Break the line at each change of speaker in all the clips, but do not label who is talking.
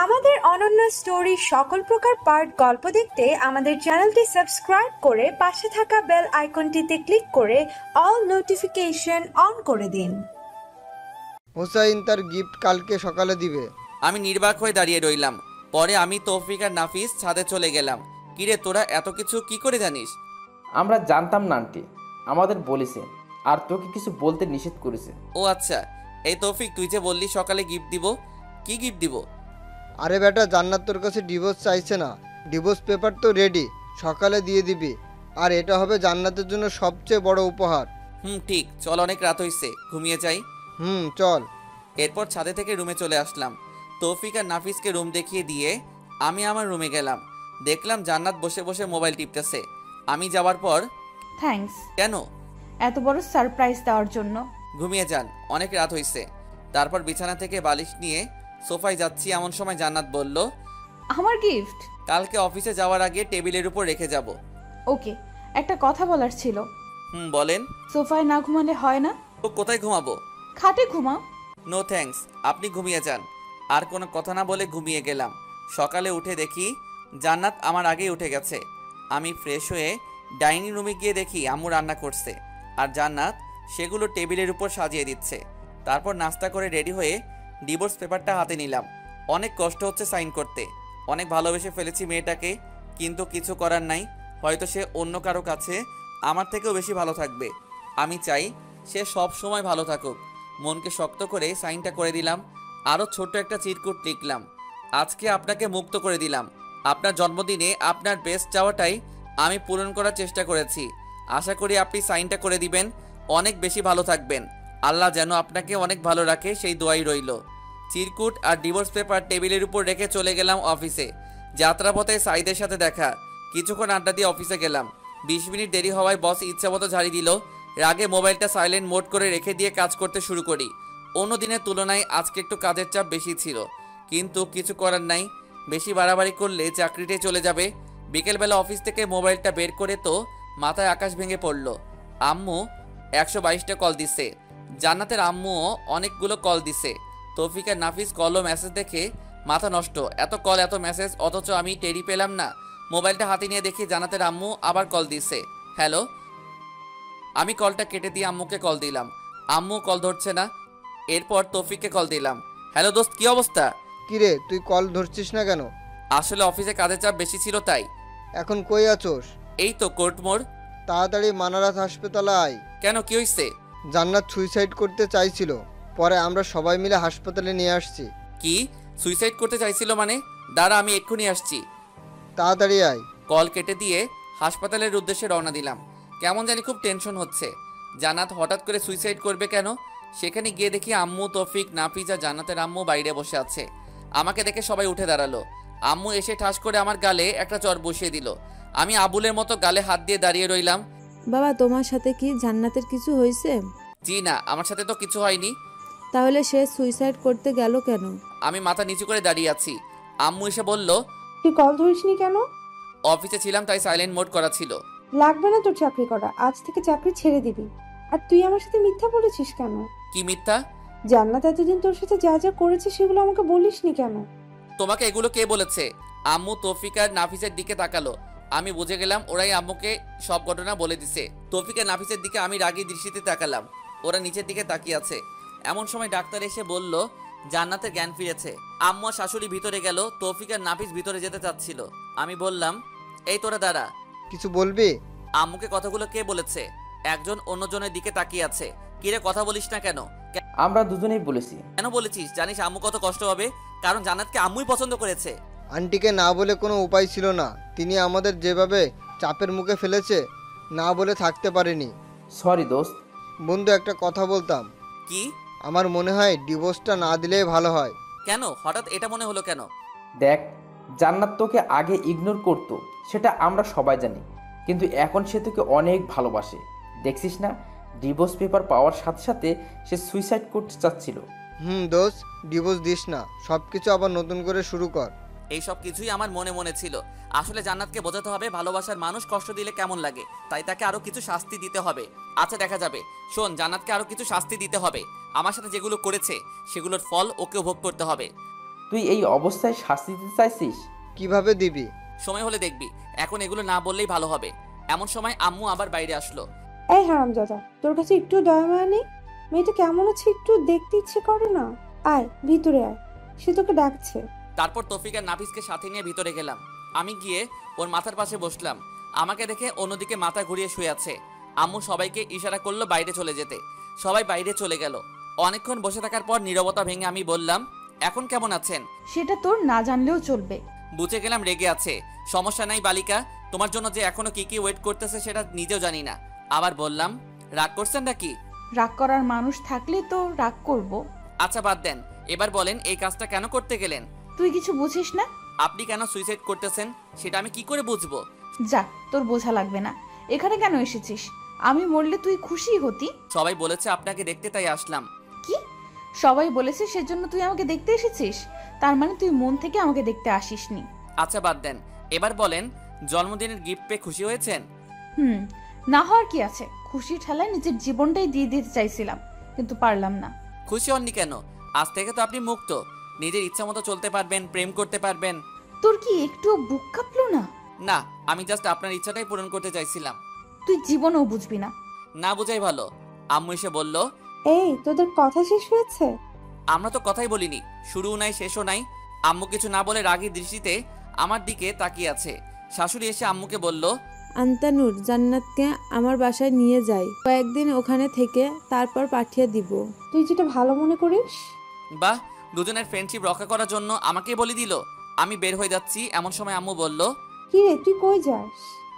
আমাদের অনন্য স্টোরি সকল প্রকার পার্ট গল্প দেখতে আমাদের চ্যানেলটি সাবস্ক্রাইব করে পাশে থাকা বেল আইকনটিতে ক্লিক করে অল নোটিফিকেশন অন করে দিন।
হোসাইন তার গিফট কালকে সকালে দিবে।
আমি নির্বাক হয়ে দাঁড়িয়ে রইলাম। পরে আমি তৌফিক আর নাফিস ছাদে চলে গেলাম। কিরে তোরা এত কিছু কি করে জানিস?
আমরা জানতাম না আন্টি, আমাদের বলেছে আর তোকে কিছু বলতে নিষেধ করেছে।
ও আচ্ছা। এই তৌফিক, তুই যে বললি সকালে গিফট দিব, কি গিফট দিব?
আরে বেটা, জান্নাত তোর কাছে ডিভোর্স চাইছে না, ডিভোর্স পেপার তো রেডি, সকালে দিয়ে দিবি। আর এটা হবে জান্নাতের জন্য সবচেয়ে বড় উপহার।
ঠিক, চল, অনেক রাত হয়েছে, ঘুমিয়ে যাই।
চল।
এরপর ছাদে থেকে রুমে চলে আসলাম। তৌফিক আর নাফিসকে রুম দেখিয়ে দিয়ে আমি আমার রুমে গেলাম। দেখলাম জান্নাত বসে বসে মোবাইল টিপতেছে। আমি যাওয়ার পর,
থ্যাঙ্কস।
কেন?
এত বড় সারপ্রাইজ দেওয়ার জন্য।
ঘুমিয়ে যান, অনেক রাত হয়েছে। তারপর বিছানা থেকে বালিশ নিয়ে সোফায় যাচ্ছি, এমন সময় জান্নাত বলল,
আমার গিফট
কালকে অফিসে যাওয়ার আগে টেবিলের উপর রেখে যাব।
ওকে, একটা কথা বলার ছিল।
বলেন।
সোফায় না ঘুমালে হয় না?
তো কোথায় ঘুমাবো?
খাটে ঘুমাও।
নো থ্যাঙ্কস, আপনি ঘুমিয়ে যান। আর কোনো কথা না বলে ঘুমিয়ে গেলাম। সকালে উঠে দেখি জান্নাত আমার আগেই উঠে গেছে। আমি ফ্রেশ হয়ে ডাইনিং রুমে গিয়ে দেখি আম্মু রান্না করছে, আর জান্নাত সেগুলো টেবিলের উপর সাজিয়ে দিচ্ছে। তারপর নাস্তা করে রেডি হয়ে ডিভোর্স পেপারটা হাতে নিলাম। অনেক কষ্ট হচ্ছে সাইন করতে। অনেক ভালোবেসে ফেলেছি মেয়েটাকে, কিন্তু কিছু করার নাই। হয়তো সে অন্য কারো কাছে আমার থেকেও বেশি ভালো থাকবে। আমি চাই সে সব সময় ভালো থাকুক। মনকে শক্ত করে সাইনটা করে দিলাম। আরও ছোট্ট একটা চিরকুট লিখলাম, আজকে আপনাকে মুক্ত করে দিলাম। আপনার জন্মদিনে আপনার বেস্ট চাওয়াটাই আমি পূরণ করার চেষ্টা করেছি। আশা করি আপনি সাইনটা করে দিবেন। অনেক বেশি ভালো থাকবেন। আল্লাহ যেন আপনাকে অনেক ভালো রাখে, সেই দোয়াই রইল। চিরকুট আর ডিভোর্স পেপার টেবিলের উপর রেখে চলে গেলাম অফিসে। যাত্রাপথে সাইদের সাথে দেখা। কিছুক্ষণ আড্ডা দিয়ে অফিসে গেলাম। 20 মিনিট দেরি হওয়ায় বস ইচ্ছামতো ঝাড়ি দিল। রাগে মোবাইলটা সাইলেন্ট মোড করে রেখে দিয়ে কাজ করতে শুরু করি। অন্য দিনের তুলনায় আজকে একটু কাজের চাপ বেশি ছিল, কিন্তু কিছু করার নাই। বেশি বাড়াবাড়ি করলে চাকরিটাই চলে যাবে। বিকেলবেলা অফিস থেকে মোবাইলটা বের করে তো মাথায় আকাশ ভেঙে পড়ল। আম্মু 122টা কল দিছে। জান্নাতের আম্মুও অনেকগুলো কল দিছে। তৌফিক আর নাফিস কল ও মেসেজ দেখে মাথা নষ্ট। এত কল, এত মেসেজ, অথচ আমি টেরি পেলাম না। মোবাইলটা হাতে নিয়ে দেখি জান্নাতের আম্মু আবার কল দিছে। হ্যালো। আমি কলটা কেটে দিয়ে আম্মুকে কল দিলাম। আম্মু কল ধরছে না। এরপর তৌফিককে কল দিলাম। হ্যালো দোস্ত, কি অবস্থা?
কিরে, তুই কল ধরছিস না কেন?
আসলে অফিসে কাজের চাপ বেশি ছিল তাই।
এখন কই আছোস?
এই তো কোর্ট মোড়।
তাড়াতাড়ি মানারাত হাসপাতালে আয়।
কেন, কি হইছে?
জান্নাত সুইসাইড করতে চাইছিল, পরে আমরা সবাই মিলে হাসপাতালে নিয়ে আসছি।
কি? সুইসাইড করতে চাইছিল মানে? দাঁড়া, আমি এক্ষুনি আসছি।
তাড়াতাড়ি আয়।
কল কেটে দিয়ে হাসপাতালের উদ্দেশ্যে রওনা দিলাম। কেমন জানি খুব টেনশন হচ্ছে। জান্নাত হঠাৎ করে সুইসাইড করবে কেন? সেখানে গিয়ে দেখি আম্মু, তৌফিক, নাফিস আর জান্নাতের আম্মু বাইরে বসে আছে। আমাকে দেখে সবাই উঠে দাঁড়ালো। আম্মু এসে ঠাস করে আমার গালে একটা চড় বসিয়ে দিল। আমি আবুলের মতো গালে হাত দিয়ে দাঁড়িয়ে রইলাম।
বাবা, তোমার সাথে কি জান্নাতের কিছু হয়েছে?
জি না, আমার সাথে তো কিছু হয়নি।
তাহলে সে সুইসাইড করতে গেল কেন?
আমি মাথা নিচু করে দাঁড়িয়ে আছি। আম্মু এসে বলল,
তুই কল ধরিসনি কেন?
অফিসে ছিলাম তাই সাইলেন্ট মোড করা ছিল।
লাগবে না তোর চাকরি করা, আজ থেকে চাকরি ছেড়ে দিবি। আর তুই আমার সাথে মিথ্যা বলেছিস কেন?
কি মিথ্যা?
জান্নাত এতদিন তোর সাথে যা যা করেছে সেগুলো আমাকে বলিসনি কেন?
তোমাকে এগুলো কে বলেছে? আম্মু তৌফিক আর নাফিসের দিকে তাকালো। আমি বুঝে গেলাম ওরাই আম্মুকে সব ঘটনা বলে দিছে। তৌফিক আর নাফিসের দিকে আমি রাগী দৃষ্টিতে তাকালাম। ওরা নিচের দিকে তাকিয়ে আছে। এমন সময় ডাক্তার এসে বলল জান্নাতের জ্ঞান ফিরেছে। আম্মু আর শাশুড়ি ভিতরে গেল। তৌফিক আর নাফিস ভিতরে যেতে চাচ্ছিল। আমি বললাম, এই তোরা দাঁড়া।
কিছু বলবি?
আম্মুকে কথাগুলো কে বলেছে? একজন অন্যজনের দিকে তাকিয়ে আছে। কিরে, কথা বলিস না কেন?
আমরা দুজনেই বলেছি।
কেন বলেছিস? জানিস আম্মু কত কষ্ট হবে, কারণ জান্নাতকে আম্মুই পছন্দ করেছে।
আন্টিকে না বলে কোনো উপায় ছিল না। তিনি আমাদের যেভাবে চাপের মুখে ফেলেছে, না বলে থাকতে পারিনি।
সরি দোস্ত।
বন্ধু, একটা কথা বলতাম।
কি?
আমার মনে হয় ডিভোর্সটা না দিলেই ভালো হয়।
কেন হঠাৎ এটা মনে হলো কেন?
দেখ, জান্নাত তোকে আগে ইগনোর করতো, সেটা আমরা সবাই জানি, কিন্তু এখন সে তোকে অনেক ভালোবাসে। দেখছিস না, ডিভোর্স পেপার পাওয়ার সাথে সাথে সে সুইসাইড করতে চাচ্ছিল।
দোস্ত, ডিভোর্স দিস না, সব কিছু আবার নতুন করে শুরু কর।
এই সব কিছুই আমার মনে মনে ছিল। আসলে জান্নাতকে বোঝাতে হবে ভালোবাসার মানুষ কষ্ট দিলে কেমন লাগে, তাই তাকে আরো কিছু শাস্তি দিতে হবে। আচ্ছা দেখা যাবে। শোন, জান্নাতকে আরো কিছু শাস্তি দিতে হবে। আমার সাথে যেগুলো করেছে সেগুলোর ফল ওকেও ভোগ করতে হবে।
তুই এই অবস্থায় শাস্তি দিতে চাইছিস?
কিভাবে দিবি?
সময় হলে দেখবি, এখন এগুলো না বললেই ভালো হবে। এমন সময় আম্মু আবার বাইরে আসলো।
এই হারামজাদা, তোর কাছে একটু দয়া মায়া নেই? মেয়েটা কেমন আছে একটু দেখতে ইচ্ছে করে না? আয় ভিতরে আয়, সে তোকে ডাকছে।
তারপর তৌফিক আর নাফিসকে সাথে নিয়ে ভিতরে গেলাম। আমি গিয়ে ওর মাথার পাশে বসলাম। আমাকে দেখে অন্যদিকে মাথা ঘুরিয়ে শুয়ে আছে। আম্মু সবাইকে ইশারা করলো বাইরে চলে যেতে। সবাই বাইরে চলে গেল। অনেকক্ষণ বসে থাকার পর নীরবতা ভেঙে আমি বললাম, এখন কেমন আছেন?
সেটা তোর না জানলেও চলবে।
বুঝে গেলাম রেগে আছে। সমস্যা নাই বালিকা, তোমার জন্য যে এখনো কি কি ওয়েট করতেছে সেটা নিজেও জানি না। আবার বললাম, রাগ করছেন নাকি?
রাগ করার মানুষ থাকলে তো রাগ করব।
আচ্ছা বাদ দেন, এবার বলেন এই কাজটা কেন করতে গেলেন?
তুই কিছু বুঝিস না?
আপনি কেন সুইসাইড করতেছেন সেটা আমি কি করে বুঝবো?
যা, তোর বোঝা লাগবে না। এখানে কেন এসেছিস? আমি মরলে তুই খুশি হতি?
সবাই বলেছে আপনাকে দেখতে, তাই আসলাম।
কি? সবাই বলেছে সেজন্য তুই আমাকে দেখতে এসেছিস? তার মানে তুই মন থেকে আমাকে দেখতে আসিসনি।
আচ্ছা বাদ দেন, এবার বলেন জন্মদিনের গিফট পেয়ে খুশি হয়েছেন?
না হওয়ার কি আছে? খুশির ঠেলায় নিজের জীবনটাই দিয়ে দিতে চাইছিলাম, কিন্তু পারলাম না।
খুশি হননি কেন? আজ থেকে তো আপনি মুক্ত, নিজের ইচ্ছা মতো চলতে পারবেন, প্রেম করতে পারবেন।
তোর কি একটু বুক কাঁপলো না?
না, আমি জাস্ট আপনার ইচ্ছাটাই পূরণ করতে চাইছিলাম।
তুই জীবনেও বুঝবি না।
না বুঝাই ভালো। আম্মু এসে বলল,
এই তোদের কথা শেষ হয়েছে?
আমরা তো কথাই বলিনি, শুরুও নাই শেষও নাই। আম্মু কিছু না বলে রাগী দৃষ্টিতে আমার দিকে তাকিয়ে আছে। শাশুড়ি এসে আম্মুকে বলল,
আন্তানুর, জান্নাতকে আমার বাসায় নিয়ে যাই, কয়েকদিন ওখানে থেকে তারপর পাঠিয়ে দিব।
তুই যেটা ভালো মনে করিস।
বাহ, দুজনের ফ্রেন্ডশিপ রক্ষা করার জন্য আমাকেই বলে দিল। আমি বের হয়ে যাচ্ছি, এমন সময় আম্মু বলল,
কি রে, তুই কই যাস?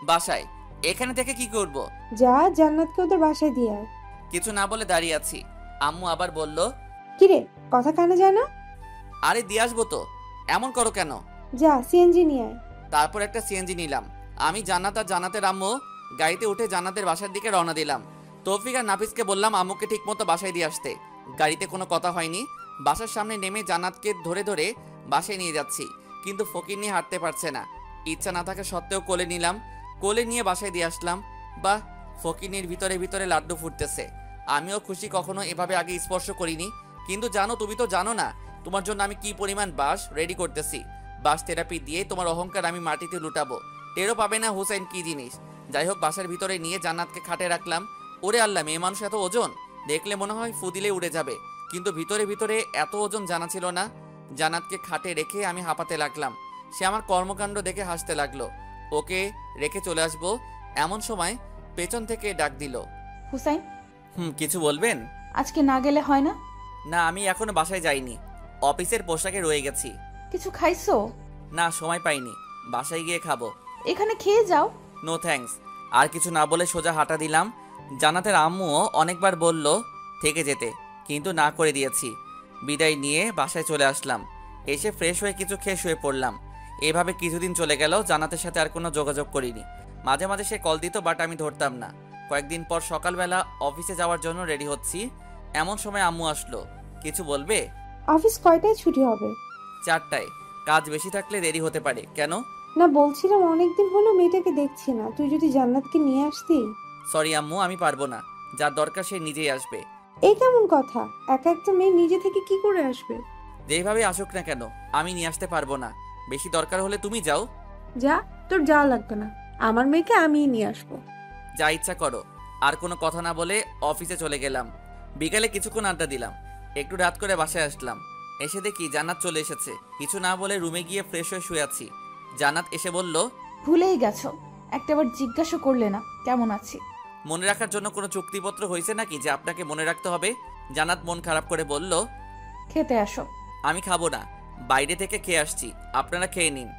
বাসায়। এখানে থেকে কি করব?
যা, জান্নাতকে ওদের বাসায় দিয়ে আয়।
কিছু না বলে দাঁড়িয়ে আছি। আম্মু আবার বলল,
কি রে, কথা কানে যায় না?
আরে দিয়ে আসবো তো, এমন করো কেন?
যা, সিএনজি নিয়ে আয়।
তারপর একটা সিএনজি নিলাম। আমি জান্নাত আর জান্নাতের আম্মু গাড়িতে উঠে জান্নাতের বাসার দিকে রওনা দিলাম। তৌফিক আর নাফিসকে বললাম আম্মুকে ঠিকমতো বাসায় দিয়ে আসতে। গাড়িতে কোনো কথা হয়নি। বাসার সামনে নেমে জান্নাতকে ধরে ধরে বাসায় নিয়ে যাচ্ছি, কিন্তু ফকির নিয়ে হাঁটতে পারছে না। ইচ্ছা না থাকা সত্ত্বেও কোলে নিলাম। কোলে নিয়ে বাসায় দিয়ে আসলাম। বাহ, ফকিনির ভিতরে ভিতরে লাড্ডু ফুটতেছে। আমিও খুশি, কখনো এভাবে আগে স্পর্শ করিনি। কিন্তু জানো, তুমি তো জানো না তোমার জন্য আমি কি পরিমাণ বাঁশ রেডি করতেছি। বাঁশ থেরাপি দিয়ে তোমার অহংকার আমি মাটিতে লুটাবো, টেরও পাবে না হুসাইন কি জিনিস। যাই হোক, বাসার ভিতরে নিয়ে জান্নাতকে খাটে রাখলাম। ওরে আল্লাহ, মেয়ে মানুষ এত ওজন! দেখলে মনে হয় ফুদিলে উড়ে যাবে, কিন্তু ভিতরে ভিতরে এত ওজন জানা ছিল না। জান্নাতকে খাটে রেখে আমি হাঁপাতে লাগলাম। সে আমার কর্মকাণ্ড দেখে হাসতে লাগলো। ওকে রেখে চলে আসবো এমন সময় পেছন থেকে ডাক দিল,
হুসাইন,
কিছু বলবেন?
আজকে না গেলে হয় না?
না, আমি এখনো বাসায় যাইনি, অফিসের পোশাকে রয়ে গেছি।
কিছু খাইছো?
না, সময় পাইনি, বাসায় গিয়ে খাবো।
এখানে খেয়ে যাও।
No thanks. আর কিছু না বলে সোজা হাঁটা দিলাম। জান্নাতের আম্মুও অনেকবার বলল থেকে যেতে, কিন্তু না করে দিয়েছি। বিদায় নিয়ে বাসায় চলে আসলাম। এসে ফ্রেশ হয়ে কিছু খেয়ে শুয়ে পড়লাম। এভাবে কিছুদিন চলে গেল। জান্নাতের সাথে আর কোনো যোগাযোগ করিনি। মাঝে মাঝে সে কল দিত, বাট আমি ধরতাম না। কয়েকদিন পর সকালবেলা অফিসে যাওয়ার জন্য রেডি হচ্ছি, এমন সময় আম্মু আসলো। কিছু বলবে?
অফিস কয়টায় ছুটি হবে?
4টায়। কাজ বেশি থাকলে দেরি হতে পারে। কেন?
না, বলছিলাম অনেকদিন হলো মেয়েটাকে দেখছি না, তুই যদি জান্নাতকে নিয়ে আসতি।
সরি আম্মু, আমি পারবো না। যার দরকার সে নিজেই আসবে।
এই কেমন কথা? একা একটা মেয়ে নিজে থেকে কি করে আসবে?
যেভাবে আসুক না কেন, আমি নিয়ে আসতে পারবো না। বেশি দরকার হলে তুমি যাও।
যা, তোর যাওয়া লাগবে না, আমার মেয়েকে আমিই নিয়ে আসবো।
যা ইচ্ছা করো। আর কোনো কথা না বলে অফিসে চলে গেলাম। বিকালে কিছুক্ষণ আড্ডা দিলাম। একটু রাত করে বাসায় আসলাম। এসে দেখি জান্নাত চলে এসেছে। কিছু না বলে রুমে গিয়ে ফ্রেশ হয়ে শুয়ে আছি। জান্নাত এসে বলল,
ভুলেই গেছো, একটাবার জিজ্ঞাসা করলে না কেমন আছি।
মনে রাখার জন্য কোনো চুক্তিপত্র হয়েছে নাকি যে আপনাকে মনে রাখতে হবে? জান্নাত মন খারাপ করে বলল,
খেতে আসো।
আমি খাবো না, বাইরে থেকে খেয়ে আসছি, আপনারা খেয়ে নিন।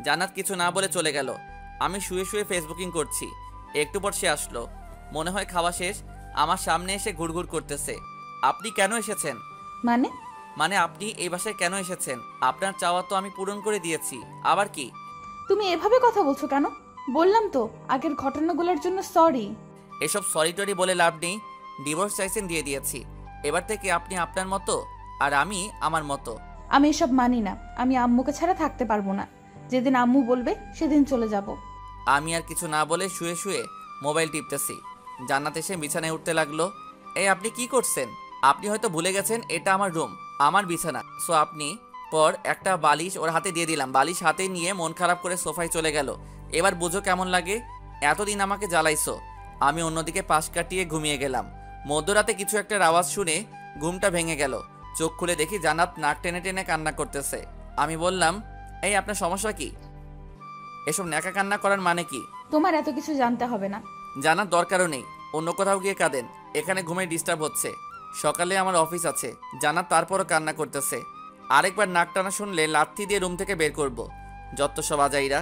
জান্নাত কিছু না বলে চলে গেল। আমি শুয়ে শুয়ে ফেসবুকিং করছি। একটু পর সে আসলো। মনে হয় খাওয়া শেষ। আমার সামনে এসে ঘুরঘুর করতেছে। আপনি কেন এসেছেন? মানে আপনি এই বাসায় কেন এসেছেন? আপনার চাওয়া তো আমি পূরণ করে দিয়েছি, আবার কি?
তুমি এভাবে কথা বলছো কেন? বললাম তো আগের ঘটনাগুলোর জন্য সরি।
এসব সরি টরি বলে লাভ নেই। ডিভোর্স চাইছেন, দিয়ে দিয়েছি। এবার থেকে আপনি আপনার মতো আর আমি আমার মতো।
আমি এসব মানি না। আমি আম্মুকে ছাড়া থাকতে পারবো না। যেদিন আম্মু বলবে সেদিন চলে যাব।
আমি আর কিছু না বলে শুয়ে শুয়ে মোবাইল টিপতেছি। জান্নাত এসে বিছানায় উঠতে লাগলো। এই আপনি কি করছেন? আপনি হয়তো ভুলে গেছেন এটা আমার রুম, আমার বিছানা। সো আপনি পর একটা বালিশ ওর হাতে দিয়ে দিলাম। বালিশ হাতে নিয়ে মন খারাপ করে সোফায় চলে গেল। এবার বুঝো কেমন লাগে। এতদিন আমাকে জ্বালাইছো। আমি অন্যদিকে পাশ কাটিয়ে ঘুমিয়ে গেলাম। মধ্যরাতে কিছু একটা আওয়াজ শুনে ঘুমটা ভেঙে গেল। চোখ খুলে দেখি জান্নাত নাক টেনে টেনে কান্না করতেছে। আমি বললাম, এই আপনার সমস্যা কি? এসব ন্যাকা কান্না করার মানে কি?
তোমার এত কিছু জানতে হবে না।
জানার দরকারও নেই। অন্য কোথাও গিয়ে কাঁদেন, এখানে ঘুমে ডিস্টার্ব হচ্ছে। সকালে আমার অফিস আছে। জানার তারপরও কান্না করতেছে। আরেকবার নাক টানা শুনলে লাথি দিয়ে রুম থেকে বের করব। যত সব আজাইরা।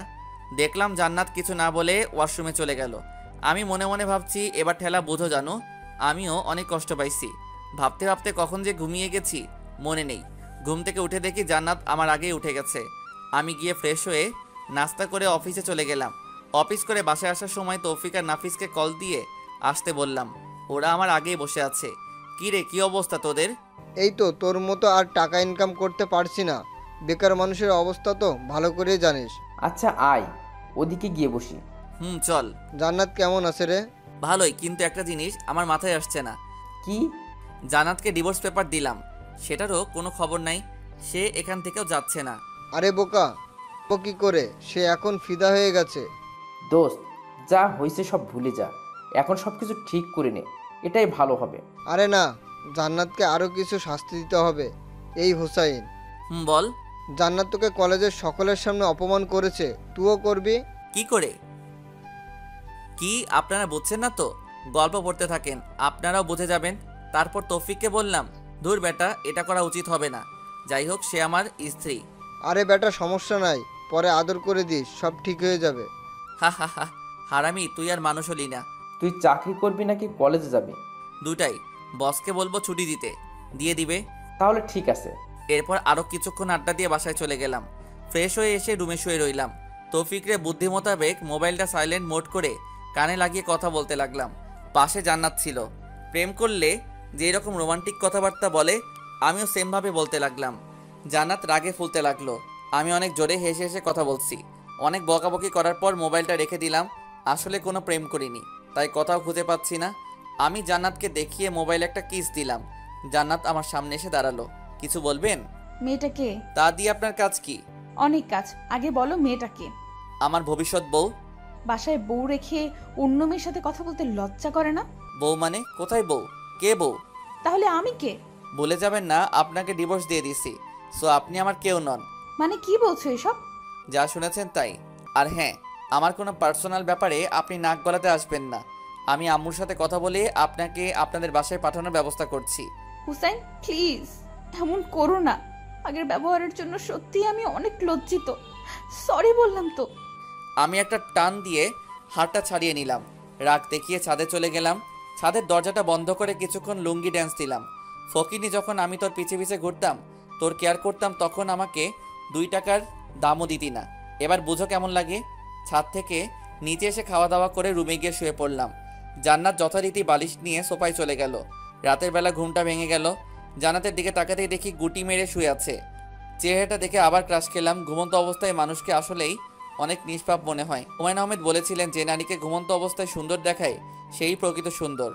দেখলাম জান্নাত কিছু না বলে ওয়াশরুমে চলে গেল। আমি মনে মনে ভাবছি এবার ঠেলা বোঝো জানো। আমিও অনেক কষ্ট পাইছি। ভাবতে ভাবতে কখন যে ঘুমিয়ে গেছি মনে নেই। ঘুম থেকে উঠে দেখি জান্নাত আমার আগেই উঠে গেছে। আমি গিয়ে ফ্রেশ হয়ে নাস্তা করে অফিসে চলে গেলাম। অফিস করে বাসায় আসার সময় তৌফিক আর নাফিসকে কল দিয়ে আসতে বললাম। ওরা আমার আগেই বসে আছে। কি রে, কি অবস্থা তোদের?
এই তো তোর মতো আর টাকা ইনকাম করতে পারছি না। বেকার মানুষের অবস্থা তো ভালো করেই জানিস।
আচ্ছা আয়, ওদিকে গিয়ে বসি।
চল।
জান্নাত কেমন আছে রে?
ভালোই, কিন্তু একটা জিনিস আমার মাথায় আসছে না।
কি?
জান্নাতকে ডিভোর্স পেপার দিলাম, সেটারও কোনো খবর নাই। সে এখান থেকেও যাচ্ছে না।
আরে বোকা, ও কি করে? সে এখন ফিদা হয়ে গেছে।
দোস্ত, যা হয়েছে সব ভুলে যা। এখন সব কিছু ঠিক করে নে, এটাই ভালো হবে।
আরে না, জান্নাতকে আরও কিছু শাস্তি দিতে হবে। এই হোসাইন,
বল।
জান্নাত তোকে কলেজের সকলের সামনে অপমান করেছে, তুইও করবি?
কি করে? কি আপনারা বুঝছেন না তো? গল্প পড়তে থাকেন, আপনারাও বুঝে যাবেন। তারপর তৌফিককে বললাম, ধুর বেটা, এটা করা উচিত হবে না। যাই হোক, সে আমার স্ত্রী।
আরে বেটা, সমস্যা নাই, পরে আদর করে দিস, সব ঠিক হয়ে যাবে।
হা হা হা। হারামি, তুই আর মানুষ হলি না।
তুই চাকরি করবি নাকি কলেজে যাবি?
দুটাই। বসকে বলবো ছুটি দিতে, দিয়ে দিবে।
তাহলে ঠিক আছে।
এরপর আরও কিছুক্ষণ আড্ডা দিয়ে বাসায় চলে গেলাম। ফ্রেশ হয়ে এসে রুমে শুয়ে রইলাম। তৌফিকরে বুদ্ধি মোতাবেক মোবাইলটা সাইলেন্ট মোড করে কানে লাগিয়ে কথা বলতে লাগলাম। পাশে জান্নাত ছিল। প্রেম করলে যেই রকম রোমান্টিক কথাবার্তা বলে, আমিও সেমভাবে বলতে লাগলাম। জান্নাত রাগে ফুলতে লাগলো। আমি অনেক জোরে হেসে হেসে কথা বলছি। অনেক বকাবকি করার পর মোবাইলটা রেখে দিলাম। আসলে কোনো প্রেম করিনি, তাই কথাও খুঁজে পাচ্ছি না। আমি জান্নাতকে দেখিয়ে মোবাইলে একটা কিস দিলাম। জান্নাত আমার সামনে এসে দাঁড়ালো। কিছু বলবেন?
মেয়েটাকে?
তা দিয়ে আপনার কাজ কি?
অনেক কাজ। আগে বলো মেয়েটাকে।
আমার ভবিষ্যৎ বউ।
বাসায় বউ রেখে অন্য মেয়ের সাথে কথা বলতে লজ্জা করে না?
বউ মানে? কোথায় বউ? কে বউ?
তাহলে আমি কে?
বলে যাবেন না আপনাকে ডিভোর্স দিয়ে দিছি, সো আপনি আমার কেউ নন।
মানে কি বলছো এসব?
যা শুনেছেন তাই। আর হ্যাঁ, আমার কোনো পার্সোনাল ব্যাপারে আপনি নাক গলাতে আসবেন না। আমি আম্মুর সাথে কথা বলে আপনাকে আপনাদের বাসায় পাঠানোর ব্যবস্থা করছি।
হুসাইন, প্লিজ এমন করো না। আগের ব্যবহারের জন্য সত্যি আমি অনেক লজ্জিত। সরি বললাম তো।
আমি একটা টান দিয়ে হাতটা ছাড়িয়ে নিলাম। রাগ দেখিয়ে ছাদে চলে গেলাম। ছাদের দরজাটা বন্ধ করে কিছুক্ষণ লুঙ্গি ড্যান্স দিলাম। ফকিনি, যখন আমি তোর পিছে পিছে ঘুরতাম, তোর কেয়ার করতাম, তখন আমাকে 2 টাকার দামও দিতি না। এবার বুঝো কেমন লাগে। ছাদ থেকে নিচে এসে খাওয়া দাওয়া করে রুমে গিয়ে শুয়ে পড়লাম। জান্নাত যথারীতি বালিশ নিয়ে সোফায় চলে গেল। রাতের বেলা ঘুমটা ভেঙে গেল। জান্নাতের দিকে তাকাতেই দেখি গুটি মেরে শুয়ে আছে। চেহারাটা দেখে আবার ক্রাশ খেলাম। ঘুমন্ত অবস্থায় মানুষকে আসলেই অনেক নিষ্পাপ মনে হয়। হুমায়ুন আহমেদ বলেছিলেন, যে নারীকে ঘুমন্ত অবস্থায় সুন্দর দেখায় সেই প্রকৃত সুন্দর।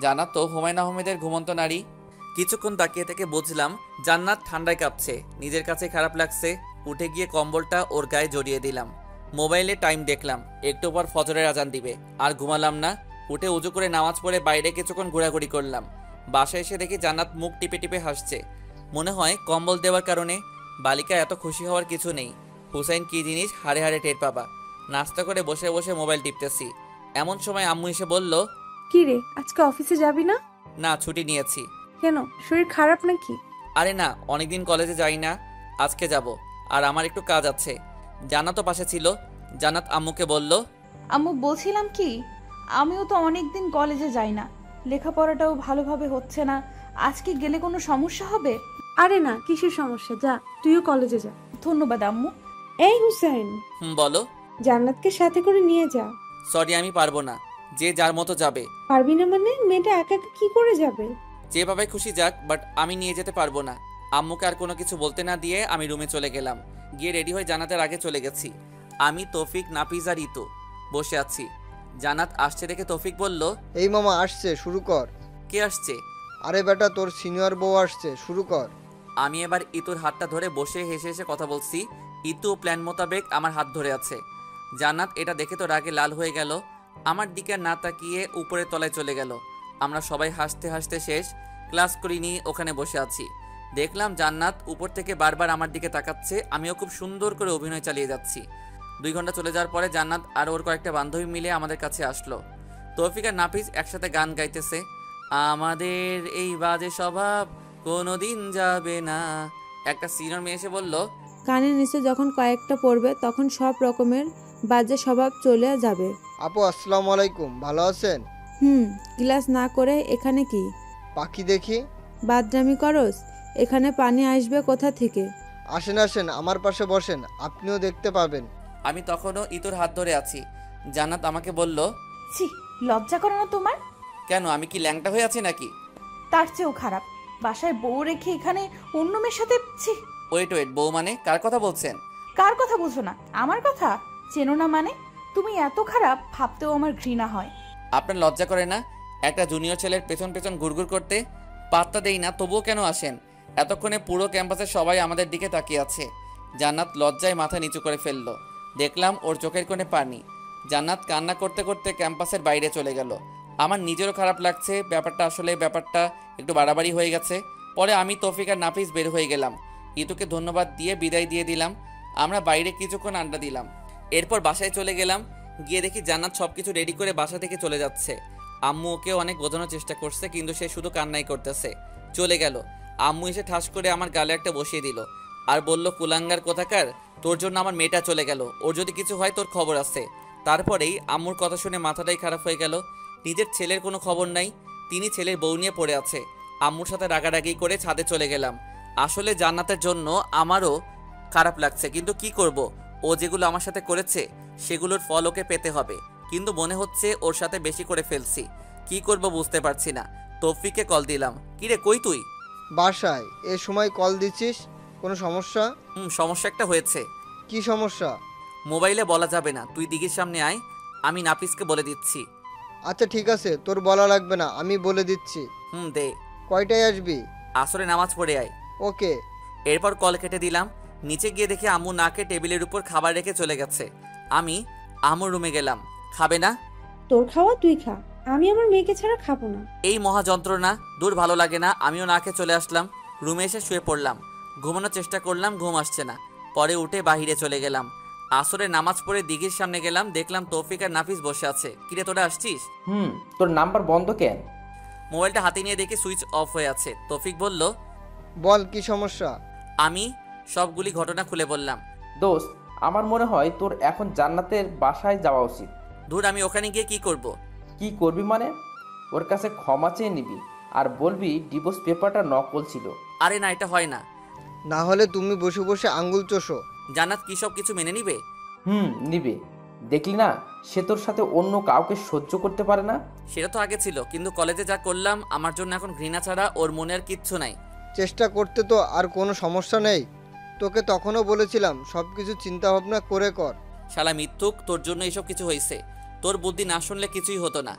জান্নাত তো হুমায়ুন আহমেদের ঘুমন্ত নারী। কিছুক্ষণ তাকিয়ে থেকে বুঝলাম জান্নাত ঠান্ডায় কাঁপছে। নিজের কাছে খারাপ লাগছে। উঠে গিয়ে কম্বলটা ওর গায়ে জড়িয়ে দিলাম। মোবাইলে টাইম দেখলাম, একটু পর ফজরের আজান দিবে। আর ঘুমালাম না। উঠে উজু করে নামাজ পড়ে বাইরে কিছুক্ষণ ঘোরাঘুরি করলাম। বাসায় এসে দেখি জান্নাত মুখ টিপে টিপে হাসছে। মনে হয় কম্বল দেওয়ার কারণে। বালিকা এত খুশি হওয়ার কিছু নেই। হুসাইন কি জিনিস হাড়ে হাড়ে টের পাবা। নাস্তা করে বসে বসে মোবাইল টিপতেছি। এমন সময় আম্মু এসে বলল,
কি রে, আজকে অফিসে যাবি না?
না, ছুটি নিয়েছি।
কেন, শরীর খারাপ নাকি?
আরে না, অনেকদিন কলেজে যাই না, আজকে যাব। আর আমার একটু কাজ আছে। জান্নাতও পাশে ছিল। জান্নাত আম্মুকে বলল,
আম্মু বলছিলাম কি, আমিও তো অনেকদিন কলেজে যাই না, লেখাপড়াটাও ভালোভাবে হচ্ছে না। আজকে গেলে কোনো সমস্যা হবে?
আরে না, কিসের সমস্যা, যা, তুইও কলেজে যা।
ধন্যবাদ আম্মু।
এই হুসাইন,
বলো।
জান্নাতকে সাথে করে নিয়ে যা।
সরি, আমি পারবো না। যে যার মতো যাবে।
পারবি না মানে? মেয়েটা একা একা কি করে যাবে?
যেভাবে খুশি যাক, বাট আমি নিয়ে যেতে পারবো না। আম্মুকে আর কোনো কিছু বলতে না দিয়ে আমি রুমে চলে গেলাম। গিয়ে রেডি হয়ে জান্নাতের আগে চলে গেছি। আমি, তৌফিক, নাফিজ আর ঋতু বসে আছি। জান্নাত আসছে দেখে তৌফিক বলল,
এই মামা আসছে, শুরু কর।
কে আসছে?
আরে বেটা, তোর সিনিয়র বউ আসছে, শুরু কর।
আমি এবার ইতুর হাতটা ধরে বসে হেসে হেসে কথা বলছি। ইতু প্ল্যান মোতাবেক আমার হাত ধরে আছে। জান্নাত এটা দেখে তো রাগে লাল হয়ে গেল, আমার দিকে আর না তাকিয়ে উপরের তলায় চলে গেল। আমরা সবাই হাসতে হাসতে শেষ ক্লাস করিনি, ওখানে বসে আছি। দেখলাম জান্নাত উপর থেকে বারবার আমার দিকে তাকাচ্ছে, আমিও খুব সুন্দর করে অভিনয় চালিয়ে যাচ্ছি। 2 ঘন্টা চলে যাওয়ার পরে জান্নাত আর ওর কয়েকটা বান্ধবী মিলে আমাদের কাছে আসলো। তৌফিক আর নাফিস একসাথে গান গাইতেছে, আমাদের এই বাজে স্বভাব কোনোদিন যাবে না। একটা সিনিয়র মেয়ে এসে বলল,
কানের নিচে যখন কয়েকটা পড়বে তখন সব রকমের বাজে স্বভাব চলে যাবে।
আপু আসসালামু আলাইকুম, ভালো আছেন?
ক্লাস না করে এখানে কি
পাখি দেখি।
বাদরামি করস? এখানে পানি আসবে কোথা থেকে?
আসেন আসেন, আমার পাশে বসেন, আপনিও দেখতে পাবেন।
আমি তখনও ইতুর হাত ধরে আছি। জান্নাত আমাকে বলল,
ছি, লজ্জা করে না তোমার?
কেন, আমি কি ল্যাংটা হয়ে আছি নাকি?
তার চেয়েও খারাপ, বাসায় বউ রেখে এখানে অন্য মেয়ের সাথে। ছি।
ওয়েট ওয়েট, বউ মানে কার কথা বলছেন?
কার কথা বুঝো না? আমার কথা চেনো না মানে? তুমি এত খারাপ ভাবতেও আমার ঘৃণা হয়।
আপনার লজ্জা করে না একটা জুনিয়র ছেলের পেছন পেছন ঘুরঘুর করতে? পাত্তা দেই না, তবুও কেন আসেন? এতক্ষণে পুরো ক্যাম্পাসের সবাই আমাদের দিকে তাকিয়ে আছে। জান্নাত লজ্জায় মাথা নিচু করে ফেলল। দেখলাম ওর চোখের কোণে পানি। জান্নাত কান্না করতে করতে ক্যাম্পাসের বাইরে চলে গেল। আমার নিজেরও খারাপ লাগছে, ব্যাপারটা একটু বাড়াবাড়ি হয়ে গেছে। পরে আমি, তৌফিক আর নাফিস বের হয়ে গেলাম। ইতুকে ধন্যবাদ দিয়ে বিদায় দিয়ে দিলাম। আমরা বাইরে কিছুক্ষণ আড্ডা দিলাম। এরপর বাসায় চলে গেলাম। গিয়ে দেখি জান্নাত সব কিছু রেডি করে বাসা থেকে চলে যাচ্ছে। আম্মু ওকে অনেক বোঝানোর চেষ্টা করছে, কিন্তু সে শুধু কান্নাই করতেছে। চলে গেল। আম্মু এসে ঠাস করে আমার গালে একটা বসিয়ে দিল আর বলল, কুলাঙ্গার কোথাকার, তোর জন্য আমার মেয়েটা চলে গেল, ওর যদি কিছু হয় তোর খবর আছে। তারপরেই আম্মুর কথা শুনে মাথাটাই খারাপ হয়ে গেল। নিজের ছেলের কোনো খবর নাই, তিনি ছেলের বউ নিয়ে পড়ে আছে। আম্মুর সাথে রাগারাগি করে ছাদে চলে গেলাম। আসলে জান্নাতের জন্য আমারও খারাপ লাগছে, কিন্তু কি করব, ও যেগুলো আমার সাথে করেছে সেগুলোর ফল ওকে পেতে হবে। কিন্তু মনে হচ্ছে ওর সাথে বেশি করে ফেলছি, কি করব বুঝতে পারছি না। তৌফিককে কল দিলাম, কিরে কই তুই?
বাসায়। এ সময় কল দিচ্ছিস, কোনো সমস্যা?
সমস্যা একটা হয়েছে।
কি সমস্যা?
মোবাইলে বলা যাবে না, তুই দিঘির সামনে আয়, আমি নাফিসকে বলে দিচ্ছি।
আচ্ছা ঠিক আছে, তোর বলা লাগবে না, আমি বলে দিচ্ছি।
দে।
কয়টায় আসবি?
আসরে নামাজ পড়ে আয়।
ওকে।
এরপর কল কেটে দিলাম। নিচে গিয়ে দেখি আম্মু নাকে টেবিলের উপর খাবার রেখে চলে গেছে। আমি আম্মুর রুমে গেলাম। খাবে না?
তোর খাওয়া তুই খা, আমি আমার মেয়েকে ছাড়া খাবো না।
এই মহা যন্ত্রণা, দূর ভালো লাগে না। আমিও না খেয়ে চলে আসলাম। রুমে এসে শুয়ে পড়লাম। ঘুমানোর চেষ্টা করলাম, ঘুম আসছে না। পরে উঠে বাহিরে চলে গেলাম। আসরে নামাজ পড়ে দিঘির সামনে গেলাম, দেখলাম তৌফিক আর নাফিস বসে আছে। কিরে তোরা আসছিস?
তোর নাম্বার বন্ধ কেন?
মোবাইলটা হাতে নিয়ে দেখি সুইচ অফ হয়ে আছে। তৌফিক বলল,
বল কি সমস্যা।
আমি সবগুলি ঘটনা খুলে বললাম।
দোস্ত, আমার মনে হয় তোর এখন জান্নাতের বাসায় যাওয়া উচিত।
ধুর, আমি ওখানে গিয়ে কি করব?
কি করবি মানে? ওর কাছে ক্ষমা চেয়ে নিবি আর বলবি ডিভোর্স পেপারটা নকল ছিল।
আরে না, এটা হয় না।
না হলে তুমি বসে বসে আঙ্গুল চোষো।
জান্নাত কি সব কিছু মেনে নিবে?
নিবে। দেখলি না, সে তোর সাথে অন্য কাউকে সহ্য করতে পারে না।
সেটা তো আগে ছিল, কিন্তু কলেজে যা করলাম আমার জন্য এখন ঘৃণা ছাড়া ওর মনে আর কিচ্ছু নাই।
চেষ্টা করতে তো আর কোনো সমস্যা নেই। তোকে তখনও বলেছিলাম সব কিছু চিন্তা ভাবনা করে কর।
শালা মিথ্যুক, তোর জন্য এসব কিছু হয়েছে। তোর বুদ্ধি না শুনলে কিছুই হতো না।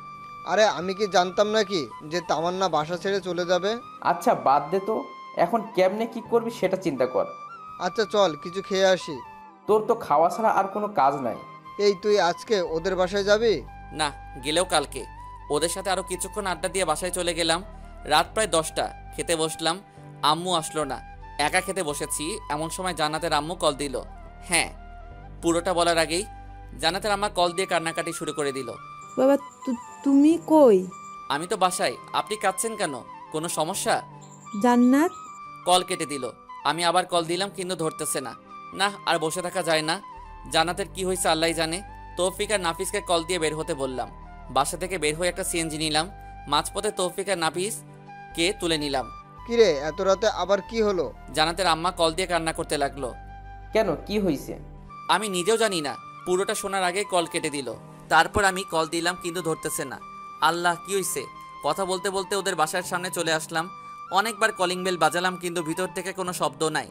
আরে আমি কি জানতাম নাকি যে তামান্না বাসা ছেড়ে চলে যাবে?
আচ্ছা বাদ দে তো, এখন কেমনে কি করবি সেটা চিন্তা কর।
আচ্ছা চল কিছু খেয়ে আসি।
তোর তো খাওয়া ছাড়া আর কোনো কাজ নাই।
এই তুই আজকে ওদের বাসায় যাবি?
না, গেলেও কালকে। ওদের সাথে আরও কিছুক্ষণ আড্ডা দিয়ে বাসায় চলে গেলাম। রাত প্রায় 10টা। খেতে বসলাম, আম্মু আসলো না। একা খেতে বসেছি, এমন সময় জান্নাতের আম্মু কল দিল। হ্যাঁ, পুরোটা বলার আগেই জান্নাতের আম্মা কল দিয়ে কান্নাকাটি শুরু করে দিল।
বাবা তুমি কই?
আমি তো বাসায়। আপনি কাঁদছেন কেন? কোনো সমস্যা?
জান্নাত?
কল কেটে দিল। আমি আবার কল দিলাম, কিন্তু ধরতেছে না। না, আর বসে থাকা যায় না। জান্নাতের কি হয়েছে আল্লাহই জানে। তৌফিক আর নাফিসকে কল দিয়ে বের হতে বললাম। বাসা থেকে বের হয়ে একটা সিএনজি নিলাম। মাঝপথে তৌফিক আর নাফিসকে তুলে নিলাম।
কিরে এত রাতে আবার কি হলো?
জান্নাতের আম্মা কল দিয়ে কান্না করতে লাগলো।
কেন, কি হয়েছে?
আমি নিজেও জানি না। পুরোটা শোনার আগে কল কেটে দিল। তারপর আমি কল দিলাম, কিন্তু ধরতেছে না। আল্লাহ, কি হয়েছে? কথা বলতে বলতে ওদের বাসার সামনে চলে আসলাম। অনেকবার কলিং বেল বাজালাম, কিন্তু ভিতর থেকে কোনো শব্দ নাই।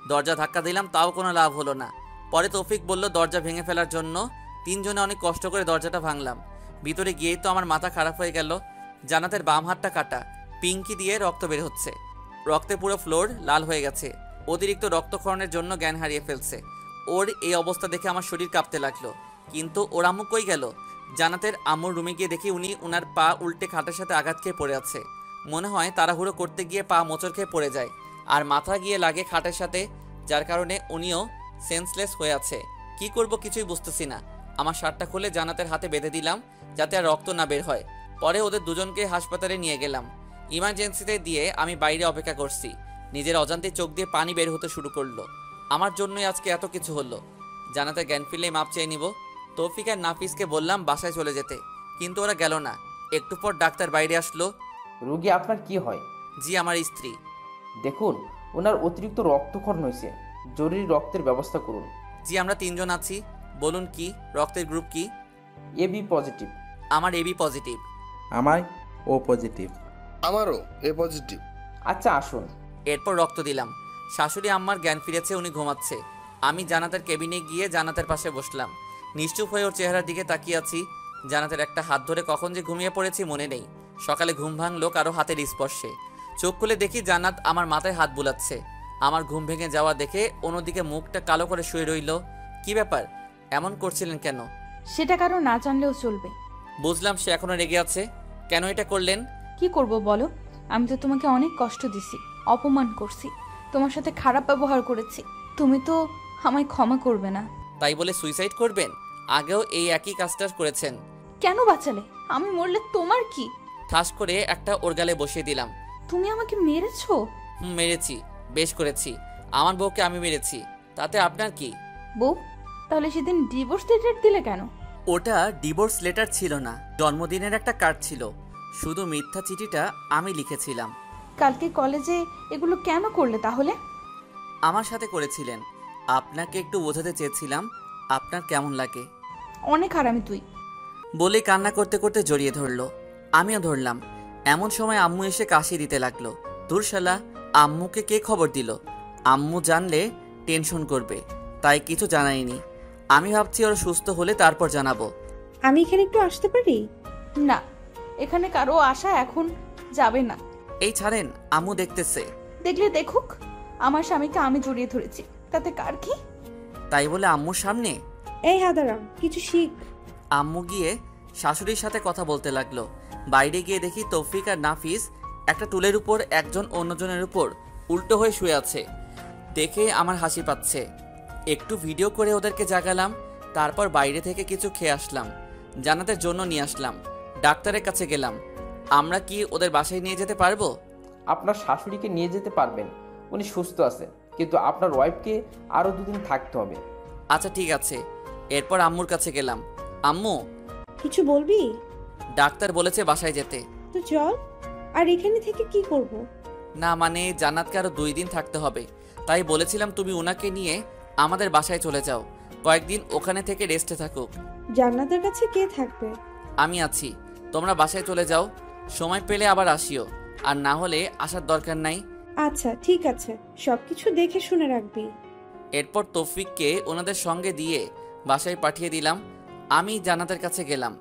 দরজা ধাক্কা দিলাম, তাও কোনো লাভ হলো না। পরে তৌফিক বলল দরজা ভেঙে ফেলার জন্য। 3 জনে অনেক কষ্ট করে দরজাটা ভাঙলাম। ভিতরে গিয়েই তো আমার মাথা খারাপ হয়ে গেল। জান্নাতের বাম হাতটা কাটা, পিঙ্কি দিয়ে রক্ত বের হচ্ছে। রক্তে পুরো ফ্লোর লাল হয়ে গেছে। অতিরিক্ত রক্তক্ষরণের জন্য জ্ঞান হারিয়ে ফেলছে। ওর এই অবস্থা দেখে আমার শরীর কাঁপতে লাগলো। কিন্তু ওর আম্মু কই গেল? জান্নাতের আম্মুর রুমে গিয়ে দেখি উনি উনার পা উল্টে খাটের সাথে আঘাত খেয়ে পড়ে আছে। মনে হয় তাড়াহুড়ো করতে গিয়ে পা মোচড় খেয়ে পড়ে যায় আর মাথা গিয়ে লাগে খাটের সাথে, যার কারণে উনিও সেন্সলেস হয়ে আছে। কি করব কিছুই বুঝতেছি না। আমার শার্টটা খুলে জান্নাতের হাতে বেঁধে দিলাম যাতে আর রক্ত না বের হয়। পরে ওদের দুজনকে হাসপাতালে নিয়ে গেলাম। ইমার্জেন্সিতে দিয়ে আমি বাইরে অপেক্ষা করছি। নিজের অজান্তে চোখ দিয়ে পানি বের হতে শুরু করলো। আমার জন্যই আজকে এত কিছু হলো। জান্নাতের জ্ঞান ফিরলেই মাপ চেয়ে নিব। তৌফিক আর নাফিসকে বললাম বাসায় চলে যেতে, কিন্তু ওরা গেল না। একটু পর ডাক্তার বাইরে আসলো।
রোগী আপনার কি হয়?
জি, আমার স্ত্রী।
দেখুন, ওনার অতিরিক্ত রক্তক্ষরণ হয়েছে, জরুরি রক্তের ব্যবস্থা করুন।
জি, আমরা 3 জন আছি। বলুন কি রক্তের গ্রুপ কি?
AB positive.
আমার এবি পজিটিভ।
আমার ও পজিটিভ।
আমারও এ পজিটিভ।
আচ্ছা আসুন।
এরপর রক্ত দিলাম। শাশুড়ি আম্মার জ্ঞান ফিরেছে, উনি ঘুমাচ্ছে। আমি জান্নাতের কেবিনে গিয়ে জান্নাতের পাশে বসলাম। নিশ্চুপ হয়ে ওর চেহারার দিকে তাকিয়ে আছি। জান্নাতের একটা হাত ধরে কখন যে ঘুমিয়ে পড়েছি মনে নেই। সকালে ঘুম ভাঙলো কারো হাতের স্পর্শে। চোখ খুলে দেখি জান্নাত আমার মাথায় হাত বুলাচ্ছে। আমার ঘুম ভেঙে যাওয়া দেখে অন্যদিকে মুখটা কালো করে শুয়ে রইল। কি ব্যাপার, এমন করছিলেন কেন?
সেটা কারো না জানলেও চলবে।
বুঝলাম সে এখনো রেগে আছে। কেন এটা করলেন?
কি করব বলো? আমি তো তোমাকে অনেক কষ্ট দিছি, অপমান করছি, তোমার সাথে খারাপ ব্যবহার করেছি। তুমি তো আমায় ক্ষমা করবে না।
তাই বলে সুইসাইড করবেন? আগেও এই একই কাজটা করেছেন।
কেন বাঁচালে? আমি মরলে তোমার কি?
ঠাস করে একটা ওর গালে বসিয়ে দিলাম।
তুমি আমাকে মেরেছো?
মেরেছি, বেশ করেছি। আমার বউকে আমি মেরেছি, তাতে আপনার কি?
বউ, তাহলে সেদিন ডিভোর্স লেটার দিলে কেন?
ওটা ডিভোর্স লেটার ছিল না, জন্মদিনের একটা কার্ড ছিল। শুধু মিথ্যা চিঠিটা আমি লিখেছিলাম।
কালকে কলেজে এগুলো কেন করলে তাহলে?
আমার সাথে করেছিলেন। আপনাকে একটু বোঝাতে চেয়েছিলাম আপনার কেমন লাগে।
অনেক হারামি তুই।
বলে কান্না করতে করতে জড়িয়ে ধরলো। আমিও ধরলাম। এমন সময় আম্মু এসে কাশি দিতে লাগলো। দূর শালা, আম্মুকে কে খবর দিল? আম্মু জানলে টেনশন করবে, তাই কিছু জানাইনি। আমি ভাবছি ওরা সুস্থ হলে তারপর জানাবো।
আমি এখানে একটু আসতে পারি?
না, এখানে কারো আশা এখন যাবে না।
এই ছাড়েন, আম্মু দেখতেছে।
দেখলে দেখুক, আমার স্বামীকে আমি জড়িয়ে ধরেছি, তাতে কার কি?
তাই বলে আম্মুর সামনে?
এই হাদারাম, কিছু শিখ।
আম্মু গিয়ে শাশুড়ির সাথে কথা বলতে লাগলো। বাইরে গিয়ে দেখি তৌফিক আর নাফিস একটা টুলের উপর একজন অন্যজনের উপর উল্টো হয়ে শুয়ে আছে। দেখে আমার হাসি পাচ্ছে। একটু ভিডিও করে ওদেরকে জাগালাম। তারপর বাইরে থেকে কিছু খেয়ে আসলাম। জান্নাতের জন্য নিয়ে আসলাম। ডাক্তারের কাছে গেলাম। আমরা কি ওদের বাসায় নিয়ে যেতে পারবো?
আপনার শাশুড়িকে নিয়ে যেতে পারবেন, উনি সুস্থ আছেন, কিন্তু আপনার ওয়াইফকে আরও 2 দিন থাকতে হবে।
আচ্ছা ঠিক আছে। এরপর আম্মুর কাছে গেলাম। আম্মু,
কিছু বলবি?
ডাক্তার বলেছে বাসায় যেতে।
তো চল। আর এখানে থেকে কি করব?
না মানে জান্নাতকে আরো 2 দিন থাকতে হবে, তাই বলেছিলাম তুমি ওনাকে নিয়ে আমাদের বাসায় চলে যাও। কয়েকদিন ওখানে থেকে রেস্টে থাকুক।
জান্নাতের কাছে কে থাকবে?
আমি আছি, তোমরা বাসায় চলে যাও। সময় পেলে আবার আসিও, আর না হলে আসার দরকার নাই।
আচ্ছা ঠিক আছে, সবকিছু দেখে শুনে রাখবি।
এরপর তৌফিককে ওনাদের সঙ্গে দিয়ে বাসায় পাঠিয়ে দিলাম। আমি জান্নাতের কাছে গেলাম।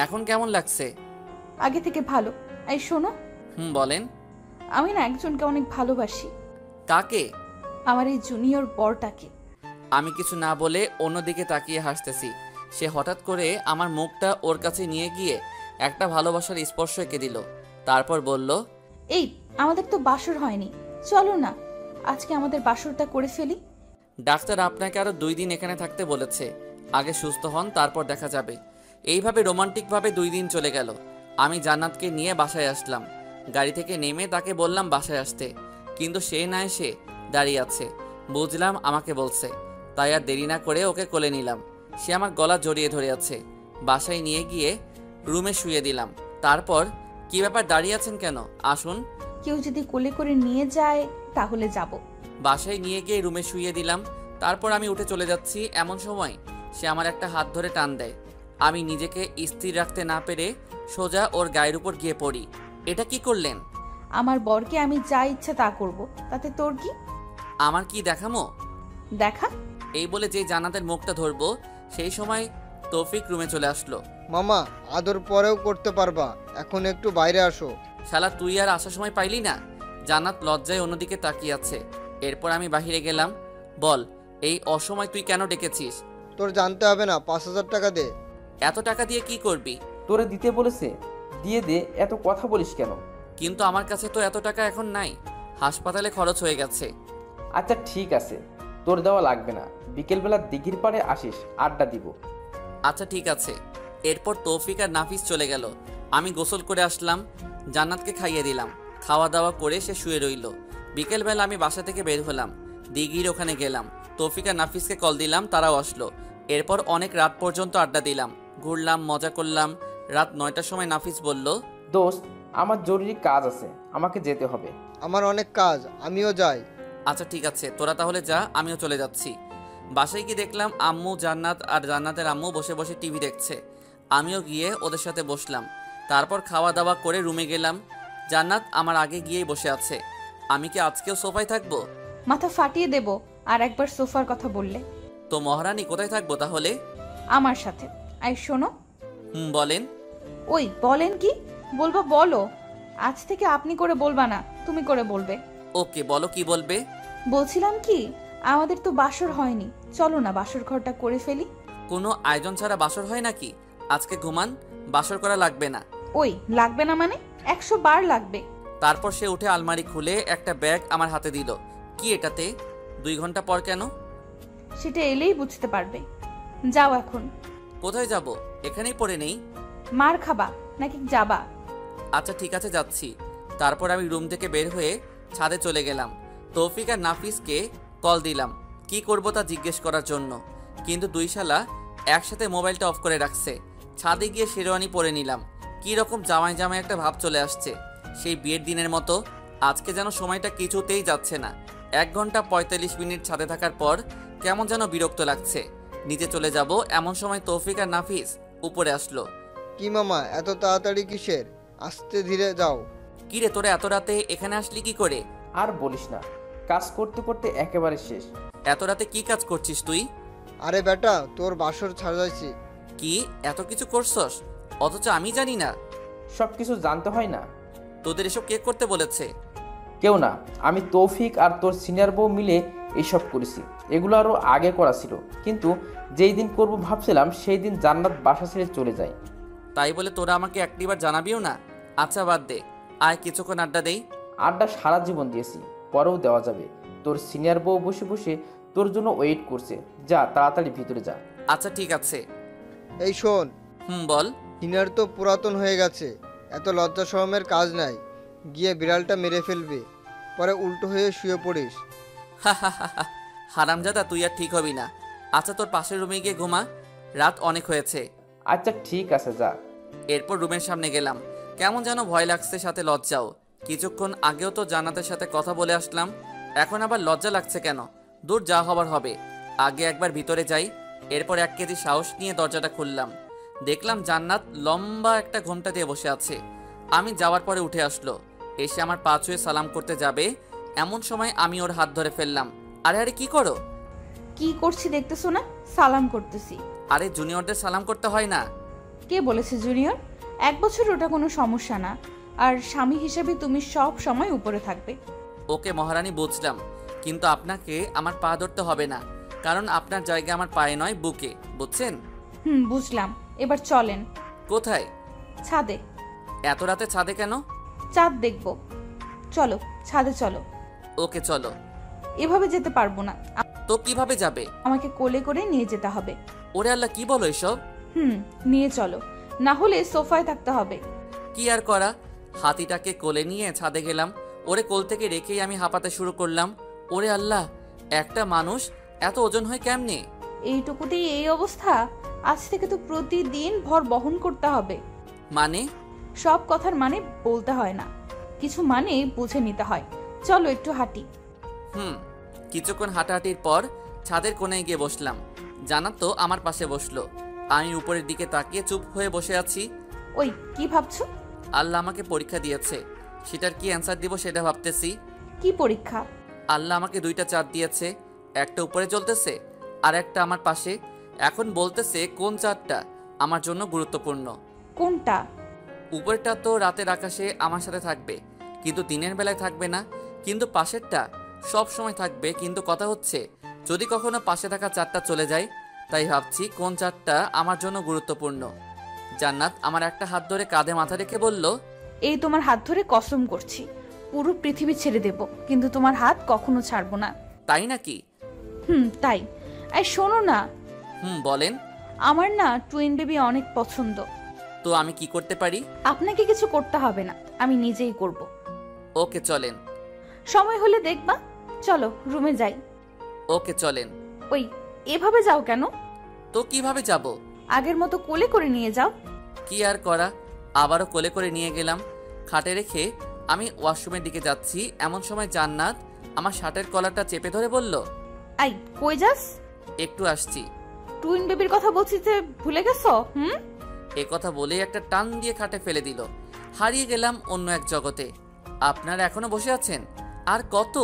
এখন কেমন লাগছে?
আগে থেকে ভালো। এই শোনো,
বলেন।
আমি না একজনকে অনেক ভালোবাসি।
কাকে?
আমার এই জুনিয়র বরটাকে।
আমি কিছু না বলে অন্যদিকে তাকিয়ে হাসতেছি। সে হঠাৎ করে আমার মুখটা ওর কাছে নিয়ে গিয়ে একটা ভালোবাসার স্পর্শ এঁকে দিল। তারপর বলল,
এই আমাদের তো বাসর হয়নি, চলো না আজকে আমাদের বাসরটা করে ফেলি।
ডাক্তার আপনাকে আরো 2 দিন এখানে থাকতে বলেছে। আগে সুস্থ হন, তারপর দেখা যাবে। এইভাবে রোমান্টিকভাবে 2 দিন চলে গেল। আমি জান্নাতকে নিয়ে বাসায় আসলাম। গাড়ি থেকে নেমে তাকে বললাম বাসায় আসতে, কিন্তু সে না এসে দাঁড়িয়ে আছে। বুঝলাম আমাকে বলছে, তাই আর দেরি না করে ওকে কোলে নিলাম। সে আমার গলা জড়িয়ে ধরে আছে। বাসায় নিয়ে গিয়ে রুমে শুয়ে দিলাম। তারপর, কি ব্যাপার দাঁড়িয়ে আছেন কেন? আসুন।
কেউ যদি কোলে করে নিয়ে যায় তাহলে যাব।
বাসায় নিয়ে গিয়ে রুমে শুইয়ে দিলাম। তারপর আমি উঠে চলে যাচ্ছি, এমন সময় সে আমার একটা হাত ধরে টান দেয়। আমি নিজেকে স্থির রাখতে না পেরে সোজা ওর গায়ের উপর গিয়ে পড়ি। এটা কি করলেন?
আমার বরকে আমি যা ইচ্ছা তা করব, তাতে তোর কি?
আমার কি দেখামো?
দেখা।
এই বলে যে জান্নাতের মুখটা ধরবো, সেই সময় তৌফিক রুমে চলে আসলো।
মামা আদর পরেও করতে পারবা, এখন একটু বাইরে আসো।
শালা তুই আর আসার সময় পাইলি না? জান্নাত লজ্জায় অন্যদিকে তাকিয়ে আছে। এরপর আমি বাহিরে গেলাম। বল, এই অসময় তুই কেন ডেকেছিস?
তোর জানতে হবে না, 5,000 টাকা দে।
এত টাকা দিয়ে কি করবি?
তোরে দিতে বলেছে, দিয়ে দে, এত কথা বলিস কেন?
কিন্তু আমার কাছে তো এত টাকা এখন নাই, হাসপাতালে খরচ হয়ে গেছে।
আচ্ছা ঠিক আছে, তোর দেওয়া লাগবে না, বিকেলবেলা দিঘির পাড়ে আসিস, আড্ডা দিব।
আচ্ছা ঠিক আছে। এরপর তৌফিক আর নাফিস চলে গেল। আমি গোসল করে আসলাম, জান্নাতকে খাইয়ে দিলাম। খাওয়া দাওয়া করে সে শুয়ে রইল। বিকেলবেলা আমি বাসা থেকে বের হলাম, দিঘির ওখানে গেলাম। তৌফিক আর নাফিসকে কল দিলাম, তারাও আসলো। এরপর অনেক রাত পর্যন্ত আড্ডা দিলাম, ঘুরলাম, মজা করলাম। রাত 9টার সময় নাফিস বলল,
দোস্ত, আমার জরুরি কাজ আছে, আমাকে যেতে হবে।
আমার অনেক কাজ, আমিও যাই।
আচ্ছা ঠিক আছে, তোরা তাহলে যা, আমিও চলে যাচ্ছি। বাসায় গিয়ে দেখলাম আম্মু, জান্নাত আর জান্নাতের আম্মু বসে বসে টিভি দেখছে। আমিও গিয়ে ওদের সাথে বসলাম। তারপর খাওয়া দাওয়া করে রুমে গেলাম। জান্নাত আমার আগে গিয়েই বসে আছে। আমি কি আজকেও সোফায় থাকবো?
মাথা ফাটিয়ে দেব আর একবার সোফার কথা বললে।
তো মহারানী কোথায় থাকবো তাহলে?
আমার সাথে। আই শোনো।
বলেন।
ওই বলেন কি বলবা বলো। আজ থেকে আপনি করে বলবা না, তুমি করে বলবে।
ওকে বলো, কি বলবে?
বলছিলাম কি, আমাদের তো বাসর হয়নি, চলো না বাসর ঘরটা করে ফেলি।
কোনো আয়োজন ছাড়া বাসর হয় নাকি? আজকে ঘুমান, বাসর করা লাগবে না।
ওই লাগবে না মানে 100 বার লাগবে।
তারপর সে উঠে আলমারি খুলে একটা ব্যাগ আমার হাতে দিল। কি এটাতে? 2 ঘন্টা পর কেন?
সেটা এলেই বুঝতে পারবে। যাও এখন।
কোথায় যাব? এখানেই পড়ে নেই।
মার খাবা নাকি যাবা?
আচ্ছা ঠিক আছে, যাচ্ছি। তারপর আমি রুম থেকে বের হয়ে ছাদে চলে গেলাম। তৌফিক আর নাফিসকে কল দিলাম কি করব তা জিজ্ঞেস করার জন্য, কিন্তু দুই শালা একসাথে মোবাইলটা অফ করে রাখছে। ছাদে গিয়ে শেরওয়ানি পরে নিলাম। কি রকম জামাই জামাই একটা ভাব চলে আসছে, সেই বিয়ের দিনের মতো। আজকে যেন সময়টা কিছুতেই যাচ্ছে না। 1 ঘন্টা 45 মিনিট ছাদে থাকার পর কেমন যেন বিরক্ত লাগছে। নিচে চলে যাব এমন সময় তৌফিক আর নাফিস উপরে আসলো।
কি মামা, এত তাড়াতাড়ি কিসের? আস্তে ধীরে যাও।
কি রে, তোরা এত রাতে এখানে আসলি কি করে?
আর বলিস না, কাজ করতে করতে একেবারে শেষ।
এত রাতে কি কাজ করছিস তুই?
আরে বেটা, তোর বাসর সাজাইছি।
কি এত কিছু করছস, অথচ আমি জানি না?
সব কিছু জানতে হয় না?
তোদের এসব কে করতে বলেছে?
কেউ না, আমি তৌফিক আর তোর সিনিয়র বউ মিলে এইসব করেছি। এগুলো আরও আগে করা ছিল, কিন্তু যেই দিন করব ভাবছিলাম সেই দিন জান্নাত বাসা ছেড়ে চলে যায়।
তাই বলে তোরা আমাকে একটিবার জানাবিও না? আচ্ছা বাদ দে, আয় কিছুক্ষণ আড্ডা দেই।
আড্ডা সারা জীবন দিয়েছি, পরেও দেওয়া যাবে। তোর সিনিয়র বউ বসে বসে তোর জন্য ওয়েট করছে, যা তাড়াতাড়ি ভিতরে যা।
আচ্ছা ঠিক আছে।
এই শোন,
বল।
সিনিয়র তো পুরাতন হয়ে গেছে, এত লজ্জা শরমের কাজ নাই। গিয়ে বিড়ালটা মেরে ফেলবি, পরে উল্টো হয়ে শুয়ে পড়িস।
হারামজাদা, তুই আর ঠিক হবি না। আচ্ছা তোর পাশের রুমে গিয়ে ঘুমা, রাত অনেক হয়েছে।
আচ্ছা ঠিক আছে, যা।
এরপর রুমের সামনে গেলাম। কেমন যেন ভয় লাগছে, সাথে লজ্জাও। কিছুক্ষণ আগেও তো জান্নাতের সাথে কথা বলে আসলাম, এখন আবার লজ্জা লাগছে কেন? দূর, যা হবার হবে। আগে একবার ভিতরে যাই। এরপর 1 কেজি সাহস নিয়ে দরজাটা খুললাম। দেখলাম জান্নাত লম্বা একটা ঘোমটা দিয়ে বসে আছে। আমি যাওয়ার পরে উঠে আসলো, এসে আমার পা ছুঁয়ে সালাম করতে যাবে, এমন সময় আমি ওর হাত ধরে ফেললাম। আরে আরে কি করো?
কি করছি দেখতেছো না? সালাম করতেছি।
আরে জুনিয়রদের সালাম করতে হয় না।
কে বলেছে জুনিয়র? 1 বছর ওটা কোনো সমস্যা না, আর স্বামী হিসেবে তুমি সব সময় উপরে থাকবে।
ওকে মহারানী, বুঝলাম, কিন্তু আপনাকে আমার পা ধরতে হবে না, কারণ আপনার জায়গা আমার পায়ে নয়, বুকে, বুঝছেন?
বুঝলাম। এবার চলেন।
কোথায়?
ছাদে।
এত রাতে ছাদে কেন?
চাঁদ দেখব। চলো ছাদে চলো।
ওকে চলো।
এভাবে যেতে পারবো না,
তো কিভাবে যাবে?
আমাকে কোলে করে নিয়ে যেতে হবে।
ওরে আল্লাহ, কি বলো এসব?
নিয়ে চলো, না হলে সোফায় থাকতে হবে।
কি আর করা, হাতিটাকে কোলে নিয়ে ছাদে গেলাম। ওরে কোল থেকে রেখেই আমি হাঁপাতে শুরু করলাম। ওরে আল্লাহ, একটা মানুষ এত ওজন হয় কেমনে?
এইটুকুতেই এই অবস্থা? আজ থেকে তো প্রতিদিন ভর বহন করতে হবে।
মানে?
সব কথার মানে বলতে হয় না, কিছু মানে বুঝে নিতে হয়। চলো একটু হাঁটি।
কিছুক্ষণ হাঁটাহাঁটির পর ছাদের কোণায় গিয়ে বসলাম। জান্নাত তো আমার পাশে বসলো। আমি উপরের দিকে তাকিয়ে চুপ হয়ে বসে আছি।
ওই কি ভাবছো?
আল্লাহ আমাকে পরীক্ষা দিয়েছে, সেটার কি অ্যান্সার দিব সেটা ভাবতেছি।
কি পরীক্ষা?
আল্লাহ আমাকে 2টা চাঁদ দিয়েছে, একটা উপরে জ্বলতেছে আর একটা আমার পাশে। এখন বলতেছে কোন চাঁদটা আমার জন্য গুরুত্বপূর্ণ।
কোনটা?
উপরেরটা তো রাতের আকাশে আমার সাথে থাকবে, কিন্তু দিনের বেলায় থাকবে না। কিন্তু পাশেরটা সব সময় থাকবে। কিন্তু কথা হচ্ছে, যদি কখনো পাশে থাকা চাঁদটা চলে যায়, তাই ভাবছি কোন চাঁদটা আমার জন্য গুরুত্বপূর্ণ। জান্নাত আমার একটা হাত ধরে কাঁধে মাথা রেখে বলল,
এই তোমার হাত ধরে কসম করছি পুরো পৃথিবী ছেড়ে দেব, কিন্তু তোমার হাত কখনো ছাড়বো না।
তাই নাকি?
তাই। এই শোনো না,
বলেন।
আমার না টুইন বেবি অনেক পছন্দ।
তো আমি কি করতে পারি?
আপনাকে কিছু করতে হবে না, আমি নিজেই করব।
ওকে চলেন।
সময় হলে দেখবা। চলো রুমে যাই।
ওকে চলেন।
ওই এভাবে যাও কেন?
তো কিভাবে যাব?
আগের মতো কোলে করে নিয়ে যাও।
কি আর করা, আবারও কোলে করে নিয়ে গেলাম। খাটে রেখে আমি ওয়াশরুমের দিকে যাচ্ছি, এমন সময় জান্নাত আমার শার্টের কলারটা চেপে ধরে বলল,
আই কই যাস?
একটু আসছি।
টুইন বেবির কথা বলছি যে ভুলে গেছো?
এ কথা বলেই একটা টান দিয়ে খাটে ফেলে দিল। হারিয়ে গেলাম অন্য এক জগতে। আপনারা এখনো বসে আছেন? আর কত,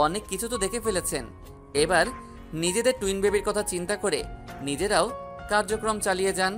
অনেক কিছু তো দেখে ফেলেছেন। এবার নিজেদের টুইন বেবির কথা চিন্তা করে নিজেরাও কার্যক্রম চালিয়ে যান।